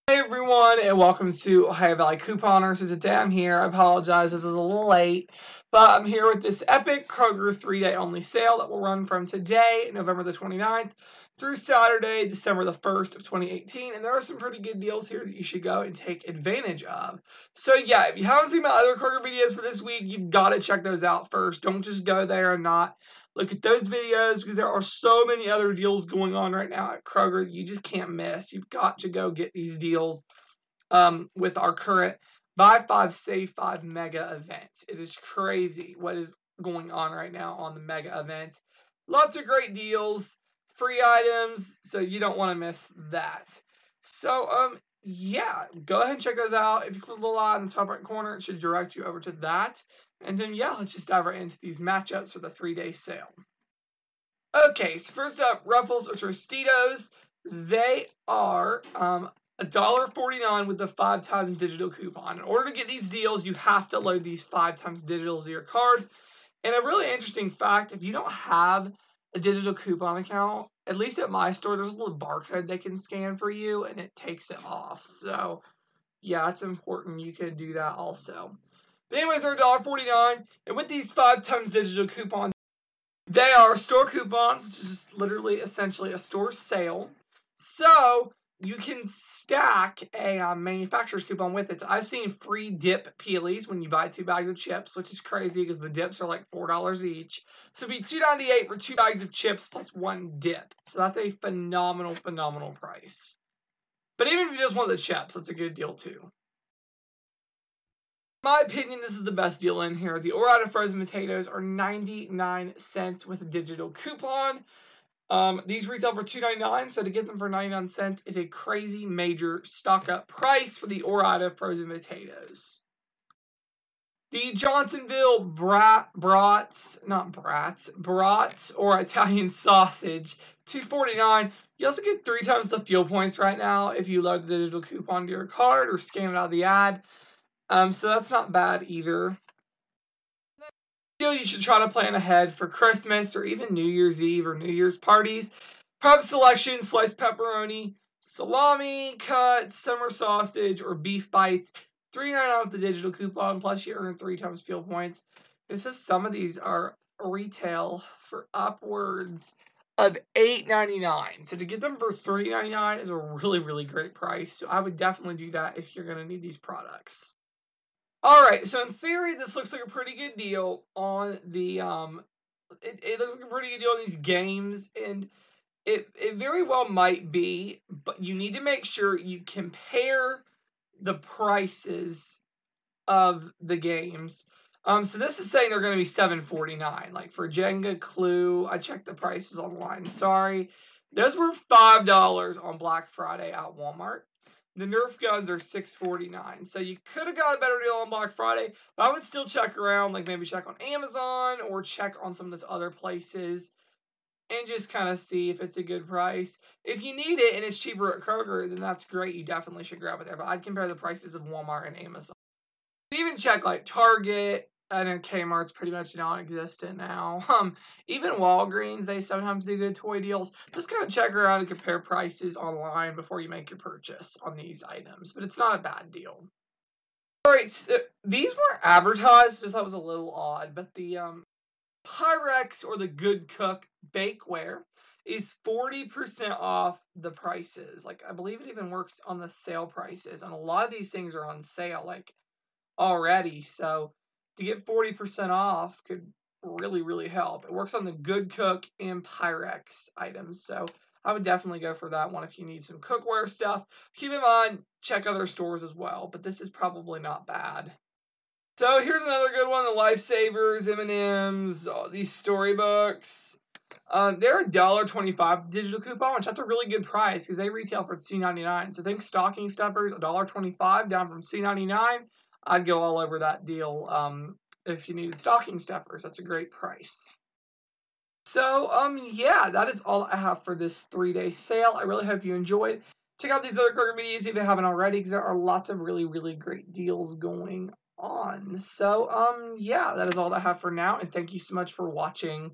Hey everyone, and welcome to Ohio Valley Couponers. So today I'm here. I apologize, this is a little late, but I'm here with this epic Kroger 3-day only sale that will run from today, November the 29th, through Saturday, December the 1st of 2018. And there are some pretty good deals here that you should go and take advantage of. So yeah, if you haven't seen my other Kroger videos for this week, you've got to check those out first. Don't just go there and not look at those videos, because there are so many other deals going on right now at Kroger that you just can't miss. You've got to go get these deals with our current Buy 5, Save 5 mega event. It is crazy what is going on right now on the mega event. Lots of great deals, free items, so you don't want to miss that. So, yeah, go ahead and check those out. If you click the little eye in the top right corner, it should direct you over to that. And then, yeah, let's just dive right into these matchups for the 3-day sale. Okay, so first up, Ruffles or Tostitos. They are $1.49 with the 5 times digital coupon. In order to get these deals, you have to load these 5 times digitals to your card. And a really interesting fact, if you don't have a digital coupon account, at least at my store, there's a little barcode they can scan for you, and it takes it off. So, yeah, it's important you can do that also. But anyways, they're $1.49, and with these 5 times digital coupons, they are store coupons, which is just literally essentially a store sale. So you can stack a manufacturer's coupon with it. So I've seen free dip peelies when you buy 2 bags of chips, which is crazy because the dips are like $4 each. So it'd be $2.98 for 2 bags of chips plus 1 dip. So that's a phenomenal, phenomenal price. But even if you just want the chips, that's a good deal too. In my opinion, this is the best deal in here. The Ibotta frozen potatoes are 99 cents with a digital coupon. These retail for $2.99, so to get them for 99 cents is a crazy major stock up price for the Ibotta frozen potatoes. The Johnsonville brats or Italian sausage, $2.49. You also get 3 times the fuel points right now if you load the digital coupon to your card or scan it out of the ad. So that's not bad either. Still, you should try to plan ahead for Christmas or even New Year's Eve or New Year's parties. Prep selection, sliced pepperoni, salami, cut, summer sausage, or beef bites. $3.99 with the digital coupon, plus you earn 3 times fuel points. It says some of these are retail for upwards of $8.99. So to get them for $3.99 is a really, really great price. So I would definitely do that if you're going to need these products. Alright, so in theory, this looks like a pretty good deal on the, it looks like a pretty good deal on these games, and it very well might be, but you need to make sure you compare the prices of the games. So this is saying they're going to be $7.49. Like for Jenga, Clue, I checked the prices online. Sorry, those were $5 on Black Friday at Walmart. The Nerf guns are $6.49. So you could have got a better deal on Black Friday, but I would still check around, like maybe check on Amazon or check on some of those other places and just kind of see if it's a good price. If you need it and it's cheaper at Kroger, then that's great. You definitely should grab it there. But I'd compare the prices of Walmart and Amazon. You can even check like Target. I know Kmart's pretty much non-existent now. Even Walgreens, they sometimes do good toy deals. Just kind of check around and compare prices online before you make your purchase on these items. But it's not a bad deal. Alright, so these weren't advertised, just that was a little odd. But the Pyrex or the Good Cook bakeware is 40% off the prices. Like, I believe it even works on the sale prices. And a lot of these things are on sale, like, already. So to get 40% off could really, really help. It works on the Good Cook and Pyrex items. So I would definitely go for that one if you need some cookware stuff. Keep in mind, check other stores as well, but this is probably not bad. So here's another good one, the Lifesavers, M&M's, these storybooks. They're $1.25 digital coupon, which that's a really good price because they retail for $2.99. So think stocking stuffers, $1.25 down from $2.99. I'd go all over that deal if you needed stocking stuffers. That's a great price. So, yeah, that is all I have for this 3-day sale. I really hope you enjoyed. Check out these other Kroger videos if you haven't already, because there are lots of really, really great deals going on. So, yeah, that is all I have for now, and thank you so much for watching.